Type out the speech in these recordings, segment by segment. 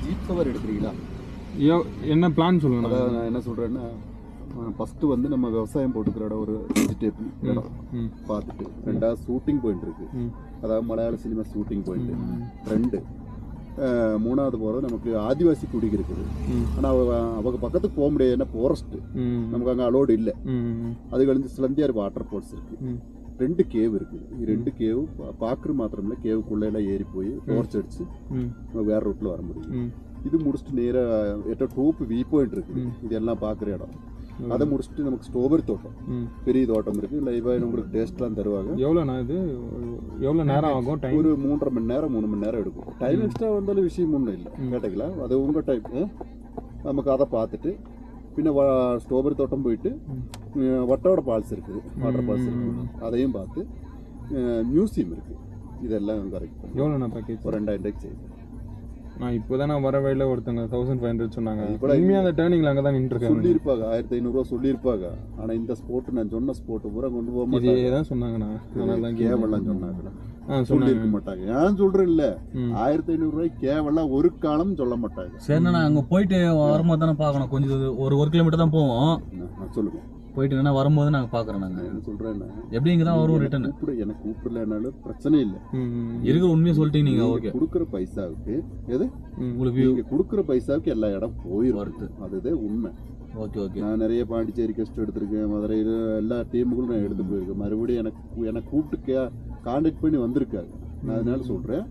Jeep சவாரி எடுக்கிறீங்களா? என்ன பிளான் சொல்லுங்க. அதாவது நான் என்ன சொல்றேன்னா, ஃபர்ஸ்ட் வந்து நம்ம விவசாயம் போட்டுக்கிற இடம் ஒரு வெஜிடேபிள் இடம் பார்த்துட்டு, ரெண்டாவது ஷூட்டிங் பாயிண்ட் இருக்கு, அதாவது மலையாள சினிமா ஷூட்டிங் பாயிண்ட் ரெண்டு, மூணாவது போகிறது நமக்கு ஆதிவாசி குடிக்கு இருக்குது. ஆனால் அவங்க பக்கத்துக்கு போக முடியாது, ஏன்னா ஃபாரஸ்ட் நமக்கு அங்கே அலோடு இல்லை. அது கழிஞ்சு சிலந்தியார் வாட்டர் ஃபால்ஸ் இருக்கு, ரெண்டு கேவ் இருக்குது. ரெண்டு கேவ் பார்க்குற மாத்திரம் இல்லை, கேவுக்குள்ளே எல்லாம் ஏறி போய் டோர்ச் அடிச்சு நம்ம வேற ரூட்ல வர முடியும். இது முடிச்சுட்டு நேராக டோப் வியூ பாயிண்ட் இருக்குது, இதெல்லாம் பார்க்குற இடம். அதை முடிச்சுட்டு நமக்கு ஸ்ட்ராபெரி தோட்டம், பெரிய தோட்டம் இருக்கு. லைவாக உங்களுக்கு டேஸ்ட்லாம் தருவாங்க. எவ்வளோ நேரம் ஆகும்? ஒரு 3.5 மணி நேரம் 3 மணி நேரம் எடுக்கும். டைம் எக்ஸ்ட்ரா வந்தாலும் விஷயம் ஒன்றும் இல்லை, கேட்டீங்களா? அது உங்கள் டைம். நமக்கு அதை பார்த்துட்டு பின்ன ஸ்ட்ராபெரி தோட்டம் போயிட்டு வட்டோட ஃபால்ஸ் இருக்குது, வாட்டர் ஃபால்ஸ் இருக்குது, அதையும் பார்த்து மியூசியம் இருக்குது. இதெல்லாம் கரெக்ட். எவ்வளோண்ணா பேக்கேஜ்? ஒரு 2000 செய்யுது. நான் இப்போதான் வர வழியில் ஒருத்தங்க 1500 சொன்னாங்க. உண்மையாக அந்த டேர்னிங்ல அங்கே தான் நின்றுருக்காங்க. சொல்லியிருப்பாங்க 1500 சொல்லியிருப்பாங்க. ஆனால் இந்த ஸ்போர்ட் நான் சொன்ன ஸ்போர்ட் பூரா கொண்டு போக மாட்டேன். தான் சொன்னாங்கண்ணா, அதெல்லாம் கேவெல்லாம் சொன்னாங்க. சொல்லியிருக்க மாட்டாங்க. ஏன் சொல்றேன் இல்ல, 1500 ரூபாய்க்கு கேவெல்லாம் ஒரு காலம் சொல்ல மாட்டாங்க. சரிண்ணா, அங்கே போயிட்டு வரும்போது தானே பார்க்கணும். கொஞ்சம் ஒரு கிலோமீட்டர் தான் போவோம். சொல்லுங்க. போயிட்டு வேணா வரும்போது நாங்கள் பார்க்குறோம். நாங்கள் என்ன சொல்றேன், எப்படி இங்கே தான் வருவோம் ரிட்டர்ன். எனக்கு கூப்பிடலனாலும் பிரச்சனை இல்லை. இருக்கிற உண்மையை சொல்லிட்டீங்க நீங்க. ஓகே, கொடுக்குற பைசாவுக்கு எது உங்களுக்கு நீங்க கொடுக்குற பைசாவுக்கு எல்லா இடம் போயிருக்கு, அதுதான் உண்மை. Okay okay. நான் நிறைய பாண்டிச்சேரி கெஸ்ட் எடுத்திருக்கேன், மதுரையில் எல்லா டீமுகளும் நான் எடுத்து போயிருக்கேன். மறுபடியும் எனக்கு கூப்பிட்டு கான்டாக்ட் பண்ணி வந்திருக்காரு. நான் அதனால சொல்றேன்,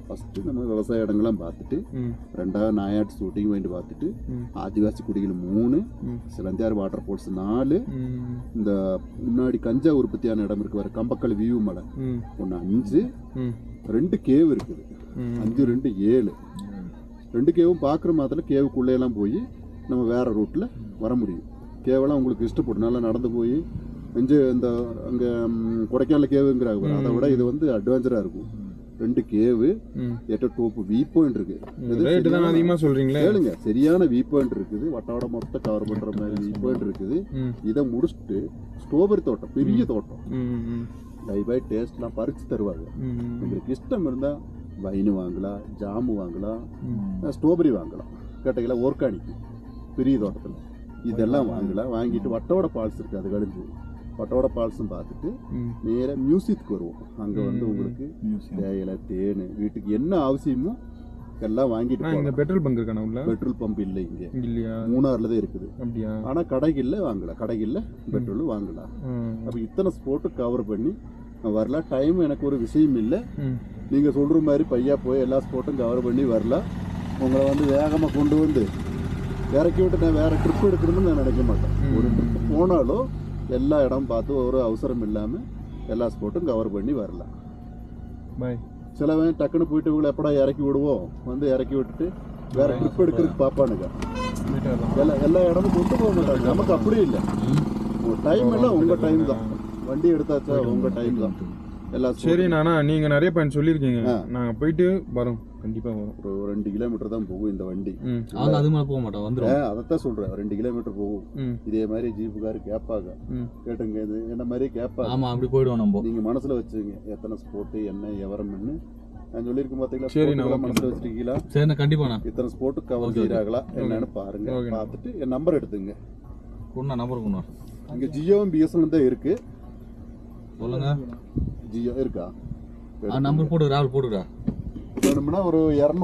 ஃபர்ஸ்ட் நம்ம விவசாய இடங்கள்லாம் பார்த்துட்டு, ரெண்டாவது நாயாட்டு ஷூட்டிங் பாயிண்ட் பார்த்துட்டு, ஆதிவாசி குடிகள் 3, சிலந்தியார் வாட்டர் ஃபால்ஸ் 4, இந்த முன்னாடி கஞ்சா உற்பத்தியான இடம் இருக்கு வர கம்பக்கல் வியூ மலை ஒன்று 5, 2 கேவ் இருக்குது, 5 2 7. 2 கேவும் பார்க்குற மாத்திரம் கேவுக்குள்ளேயெல்லாம் போய் நம்ம வேற ரூட்ல வர முடியும். கேவெல்லாம் உங்களுக்கு இஷ்டப்படும், நல்லா நடந்து போய் இந்த அங்கே கொடைக்கானல் கேவுங்கிறாங்க, அதை விட இது வந்து அட்வென்ச்சரா இருக்கும். 2 கேவு, 8 டோப்பு வியூ பாயிண்ட் இருக்கு. அதிகமா சொல்றீங்களா? கேளுங்க, சரியான வியூ பாயிண்ட் இருக்குது. வட்டோட மொத்த கவர் பண்ற மாதிரி வியூ பாயிண்ட் இருக்குது. இதை முடிச்சுட்டு ஸ்ட்ராபெரி தோட்டம், பெரிய தோட்டம், லைவாய் டேஸ்ட்லாம் பறிச்சு தருவாங்க. உங்களுக்கு இஷ்டம் இருந்தா வைன் வாங்கலாம், ஜாமு வாங்கலாம், ஸ்ட்ராபெரி வாங்கலாம். கேட்டீங்களா? ஆர்கானிக் பெரிய தோட்டத்தில் இதெல்லாம் வாங்கலாம். வாங்கிட்டு வட்டோட ஃபால்ஸ் இருக்கு, அது கழிஞ்சு வட்டோட ஃபால்ஸும் பார்த்துட்டு நேராக மியூசியத்துக்கு வருவோம். அங்கே வந்து உங்களுக்கு தேயிலை, தேன், வீட்டுக்கு என்ன அவசியமோ எல்லாம் வாங்கிட்டு. பெட்ரோல் பங்க் இருக்கான? பெட்ரோல் பம்ப் இல்லை இங்கே, இல்லையா? மூணாறுல தான் இருக்குது. ஆனால் கடைகளில் வாங்கலாம், கடைகளில் பெட்ரோல் வாங்கலாம். அப்போ இத்தனை ஸ்போர்ட்டு கவர் பண்ணி வரலாம். டைம் எனக்கு ஒரு விஷயம் இல்லை, நீங்கள் சொல்கிற மாதிரி பையா போய் எல்லா ஸ்போர்ட்டும் கவர் பண்ணி வரலாம். உங்களை வந்து வேகமாக கொண்டு வந்து இறக்கி விட்டு நான் வேறு ட்ரிப் எடுக்கணும்னு நான் நினைக்க மாட்டேன். ஒரு ட்ரிப்பு போனாலும் எல்லா இடம் பார்த்து ஒரு அவசரம் இல்லாமல் எல்லா ஸ்போர்ட்டும் கவர் பண்ணி வரலாம். சிலவன் டக்குன்னு போயிட்டு இவங்களை எப்படா இறக்கி விடுவோம், வந்து இறக்கி விட்டுட்டு வேற ட்ரிப் எடுக்கிறதுக்கு பார்ப்பானுங்க. எல்லா இடமும் கொண்டு போக மாட்டாங்க. நமக்கு அப்படி இல்லை, டைம் எல்லாம் உங்கள் டைம் தான். வண்டி எடுத்தாச்சா உங்கள் டைம் தான் எல்லாம். சரி நானா, நீங்கள் நிறைய பாயிண்ட் சொல்லியிருக்கீங்க, நாங்கள் போயிட்டு வரோம். கண்டிப்பாக வரும். ஒரு 2 கிலோமீட்டர் தான் போகும் இந்த வண்டி. அது மாதிரி போக மாட்டோம், வந்துடும். அதைத்தான் சொல்கிறேன், 2 கிலோமீட்டர் போகும். இதே மாதிரி ஜீப்புக்காரு கேட்பாங்க, கேட்டுங்க இது என்ன மாதிரி கேட்பாங்க. ஆமாம், அப்படி போயிடுவோம் நம்ம. நீங்கள் மனசில் வச்சுங்க எத்தனை ஸ்போர்ட்டு என்ன எவரம்னு நான் சொல்லியிருக்கேன் பார்த்தீங்களா? சரி, மனசில் வச்சுருக்கீங்களா? சரிண்ணா, கண்டிப்பாண்ணா. இத்தனை ஸ்போர்ட்டு கவர் செய்கிறாங்களா என்னன்னு பாருங்க. பார்த்துட்டு என் நம்பர் எடுத்துங்க. கொண்டா நம்பர் கொண்டா. இங்கே ஜியோவும் பிஎஸ்என்எல் தான் இருக்கு. சொல்லுங்க. ஜியோ இருக்கா? நம்பர் போட்டுக்கிறா, போட்டுக்கிறா. வேணும்னா ஒரு 200